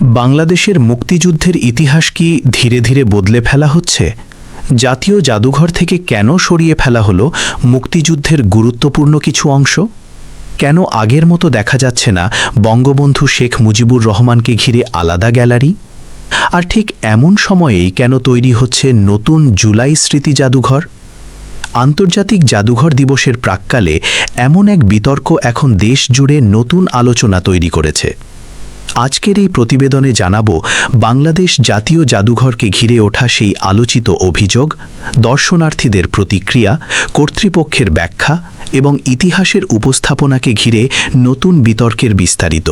বাংলাদেশের মুক্তিযুদ্ধের ইতিহাস কি ধীরে ধীরে বদলে ফেলা হচ্ছে? জাতীয় জাদুঘর থেকে কেন সরিয়ে ফেলা হলো মুক্তিযুদ্ধের গুরুত্বপূর্ণ কিছু অংশ? কেন আগের মতো দেখা যাচ্ছে না বঙ্গবন্ধু শেখ মুজিবুর রহমানকে ঘিরে আলাদা গ্যালারি? আর ঠিক এমন সময়েই কেন তৈরি হচ্ছে নতুন জুলাই স্মৃতি জাদুঘর? আন্তর্জাতিক জাদুঘর দিবসের প্রাক্কালে এমন এক বিতর্ক এখন দেশ জুড়ে নতুন আলোচনা তৈরি করেছে। আজকের এই প্রতিবেদনে জানাব বাংলাদেশ জাতীয় জাদুঘরকে ঘিরে ওঠা সেই আলোচিত অভিযোগ, দর্শনার্থীদের প্রতিক্রিয়া, কর্তৃপক্ষের ব্যাখ্যা এবং ইতিহাসের উপস্থাপনাকে ঘিরে নতুন বিতর্কের বিস্তারিত।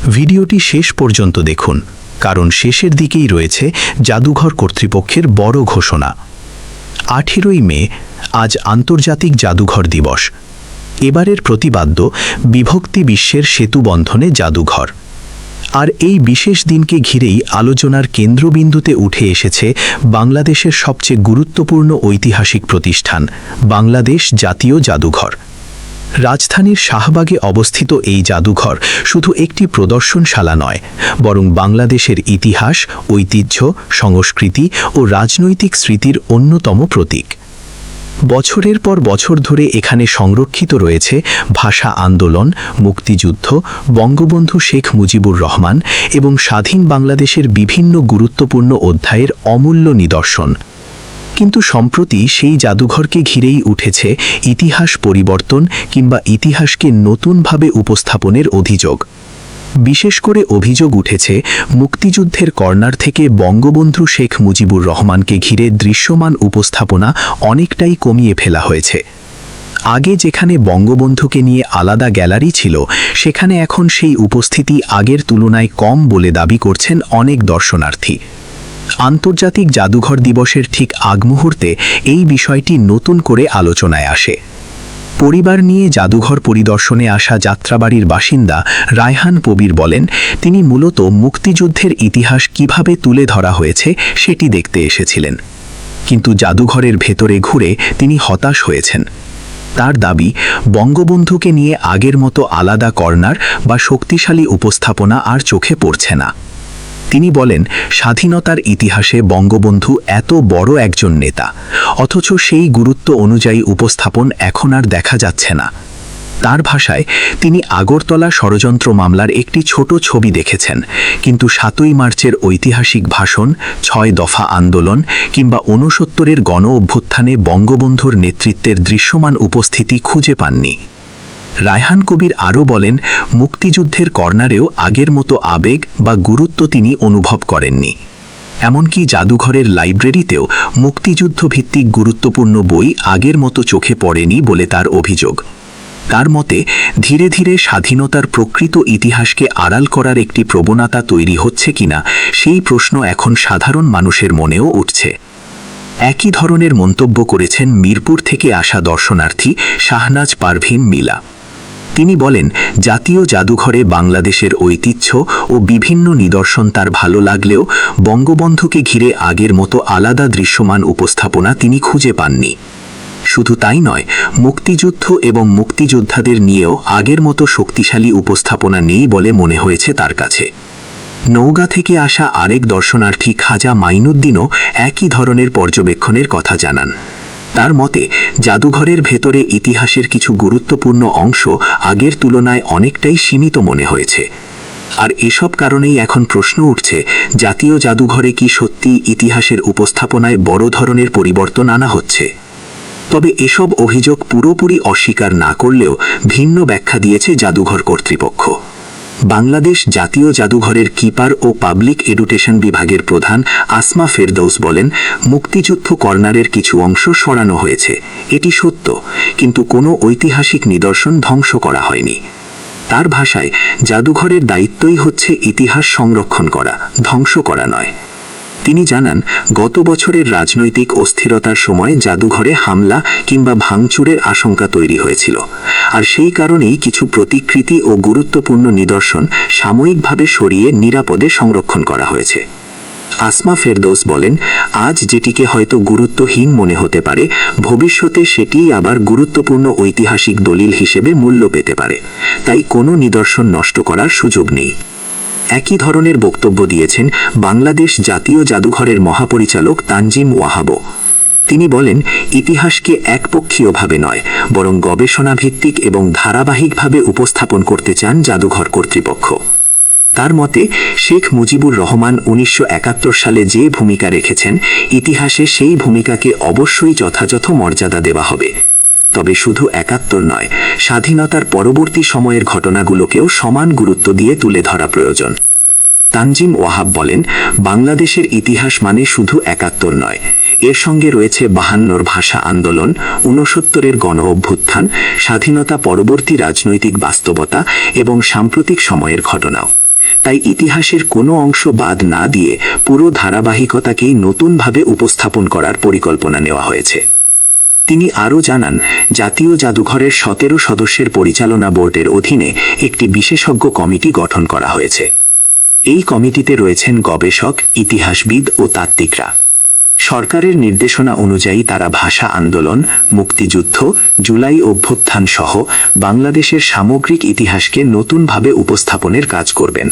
ভিডিওটি শেষ পর্যন্ত দেখুন, কারণ শেষের দিকেই রয়েছে জাদুঘর কর্তৃপক্ষের বড় ঘোষণা। 18ই মে আজ আন্তর্জাতিক জাদুঘর দিবস। এবারের প্রতিপাদ্য বিভক্তি বিশ্বের সেতুবন্ধনে জাদুঘর। আর এই বিশেষ দিনকে ঘিরেই আলোচনার কেন্দ্রবিন্দুতে উঠে এসেছে বাংলাদেশের সবচেয়ে গুরুত্বপূর্ণ ঐতিহাসিক প্রতিষ্ঠান বাংলাদেশ জাতীয় জাদুঘর। রাজধানীর শাহবাগে অবস্থিত এই জাদুঘর শুধু একটি প্রদর্শনশালা নয়, বরং বাংলাদেশের ইতিহাস, ঐতিহ্য, সংস্কৃতি ও রাজনৈতিক স্মৃতির অন্যতম প্রতীক। বছরের পর বছর ধরে এখানে সংরক্ষিত রয়েছে ভাষা আন্দোলন, মুক্তিযুদ্ধ, বঙ্গবন্ধু শেখ মুজিবুর রহমান এবং স্বাধীন বাংলাদেশের বিভিন্ন গুরুত্বপূর্ণ অধ্যায়ের অমূল্য নিদর্শন। কিন্তু সম্প্রতি সেই জাদুঘরকে ঘিরেই উঠেছে ইতিহাস পরিবর্তন কিংবা ইতিহাসকে নতুনভাবে উপস্থাপনের অভিযোগ। বিশেষ করে অভিযোগ উঠেছে মুক্তিযুদ্ধের কর্নার থেকে বঙ্গবন্ধু শেখ মুজিবুর রহমানকে ঘিরে দৃশ্যমান উপস্থাপনা অনেকটাই কমিয়ে ফেলা হয়েছে। আগে যেখানে বঙ্গবন্ধুকে নিয়ে আলাদা গ্যালারি ছিল, সেখানে এখন সেই উপস্থিতি আগের তুলনায় কম বলে দাবি করছেন অনেক দর্শনার্থী। আন্তর্জাতিক জাদুঘর দিবসের ঠিক আগ মুহূর্তে এই বিষয়টি নতুন করে আলোচনায় আসে। পরিবার নিয়ে জাদুঘর পরিদর্শনে আসা যাত্রাবাড়ির বাসিন্দা রায়হান কবির বলেন, তিনি মূলত মুক্তিযুদ্ধের ইতিহাস কিভাবে তুলে ধরা হয়েছে সেটি দেখতে এসেছিলেন। কিন্তু জাদুঘরের ভেতরে ঘুরে তিনি হতাশ হয়েছেন। তার দাবি, বঙ্গবন্ধুকে নিয়ে আগের মতো আলাদা কর্নার বা শক্তিশালী উপস্থাপনা আর চোখে পড়ছে না। তিনি বলেন, স্বাধীনতার ইতিহাসে বঙ্গবন্ধু এত বড় একজন নেতা, অথচ সেই গুরুত্ব অনুযায়ী উপস্থাপন এখন আর দেখা যাচ্ছে না। তার ভাষায়, তিনি আগরতলা ষড়যন্ত্র মামলার একটি ছোট ছবি দেখেছেন, কিন্তু 7ই মার্চের ঐতিহাসিক ভাষণ, 6 দফা আন্দোলন কিংবা 69-এর গণ অভ্যুত্থানে বঙ্গবন্ধুর নেতৃত্বের দৃশ্যমান উপস্থিতি খুঁজে পাননি। রায়হান কবির আরও বলেন, মুক্তিযুদ্ধের কর্নারেও আগের মতো আবেগ বা গুরুত্ব তিনি অনুভব করেননি। এমনকি জাদুঘরের লাইব্রেরিতেও মুক্তিযুদ্ধ ভিত্তিক গুরুত্বপূর্ণ বই আগের মতো চোখে পড়েনি বলে তার অভিযোগ। তার মতে, ধীরে ধীরে স্বাধীনতার প্রকৃত ইতিহাসকে আড়াল করার একটি প্রবণতা তৈরি হচ্ছে কিনা সেই প্রশ্ন এখন সাধারণ মানুষের মনেও উঠছে। একই ধরনের মন্তব্য করেছেন মিরপুর থেকে আসা দর্শনার্থী শাহনাজ পারভীন মিলা। তিনি বলেন, জাতীয় জাদুঘরে বাংলাদেশের ঐতিহ্য ও বিভিন্ন নিদর্শন তার ভালো লাগলেও বঙ্গবন্ধুকে ঘিরে আগের মতো আলাদা দৃশ্যমান উপস্থাপনা তিনি খুঁজে পাননি। শুধু তাই নয়, মুক্তিযুদ্ধ এবং মুক্তিযোদ্ধাদের নিয়েও আগের মতো শক্তিশালী উপস্থাপনা নেই বলে মনে হয়েছে তার কাছে। নওগাঁ থেকে আসা আরেক দর্শনার্থী খাজা মাইনুদ্দিনও একই ধরনের পর্যবেক্ষণের কথা জানান। তার মতে, জাদুঘরের ভেতরে ইতিহাসের কিছু গুরুত্বপূর্ণ অংশ আগের তুলনায় অনেকটাই সীমিত মনে হয়েছে। আর এসব কারণেই এখন প্রশ্ন উঠছে, জাতীয় জাদুঘরে কি সত্যি ইতিহাসের উপস্থাপনায় বড় ধরনের পরিবর্তন আনা হচ্ছে? তবে এসব অভিযোগ পুরোপুরি অস্বীকার না করলেও ভিন্ন ব্যাখ্যা দিয়েছে জাদুঘর কর্তৃপক্ষ। বাংলাদেশ জাতীয় জাদুঘরের কিপার ও পাবলিক এডুকেশন বিভাগের প্রধান আসমা ফেরদৌস বলেন, মুক্তিযুদ্ধ কর্নারের কিছু অংশ সরানো হয়েছে, এটি সত্য, কিন্তু কোনো ঐতিহাসিক নিদর্শন ধ্বংস করা হয়নি। তার ভাষায়, জাদুঘরের দায়িত্বই হচ্ছে ইতিহাস সংরক্ষণ করা, ধ্বংস করা নয়। তিনি জানান, গত বছরের রাজনৈতিক অস্থিরতার সময় জাদুঘরে হামলা কিংবা ভাঙচুরের আশঙ্কা তৈরি হয়েছিল, আর সেই কারণেই কিছু প্রতিকৃতি ও গুরুত্বপূর্ণ নিদর্শন সাময়িকভাবে সরিয়ে নিরাপদে সংরক্ষণ করা হয়েছে। আসমা ফেরদৌস বলেন, আজ যেটিকে হয়তো গুরুত্বহীন মনে হতে পারে, ভবিষ্যতে সেটিই আবার গুরুত্বপূর্ণ ঐতিহাসিক দলিল হিসেবে মূল্য পেতে পারে। তাই কোনো নিদর্শন নষ্ট করার সুযোগ নেই। একই ধরনের বক্তব্য দিয়েছেন বাংলাদেশ জাতীয় জাদুঘরের মহাপরিচালক তানজিম ওয়াহাবও। তিনি বলেন, ইতিহাসকে একপক্ষীয়ভাবে নয়, বরং গবেষণাভিত্তিক এবং ধারাবাহিকভাবে উপস্থাপন করতে চান জাদুঘর কর্তৃপক্ষ। তার মতে, শেখ মুজিবুর রহমান ১৯৭১ সালে যে ভূমিকা রেখেছেন, ইতিহাসে সেই ভূমিকাকে অবশ্যই যথাযথ মর্যাদা দেওয়া হবে। তবে শুধু ৭১ নয়, স্বাধীনতার পরবর্তী সময়ের ঘটনাগুলোকেও সমান গুরুত্ব দিয়ে তুলে ধরা প্রয়োজন। তানজিম ওয়াহাব বলেন, বাংলাদেশের ইতিহাস মানে শুধু ৭১ নয়, এর সঙ্গে রয়েছে ৫২ ভাষা আন্দোলন, ৬৯-এর গণ অভ্যুত্থান, স্বাধীনতা পরবর্তী রাজনৈতিক বাস্তবতা এবং সাম্প্রতিক সময়ের ঘটনাও। তাই ইতিহাসের কোনো অংশ বাদ না দিয়ে পুরো ধারাবাহিকতাকেই নতুনভাবে উপস্থাপন করার পরিকল্পনা নেওয়া হয়েছে। তিনি আরও জানান, জাতীয় জাদুঘরের ১৭ সদস্যের পরিচালনা বোর্ডের অধীনে একটি বিশেষজ্ঞ কমিটি গঠন করা হয়েছে। এই কমিটিতে রয়েছেন গবেষক, ইতিহাসবিদ ও তাত্ত্বিকরা। সরকারের নির্দেশনা অনুযায়ী তারা ভাষা আন্দোলন, মুক্তিযুদ্ধ, জুলাই অভ্যুত্থান সহ বাংলাদেশের সামগ্রিক ইতিহাসকে নতুনভাবে উপস্থাপনের কাজ করবেন।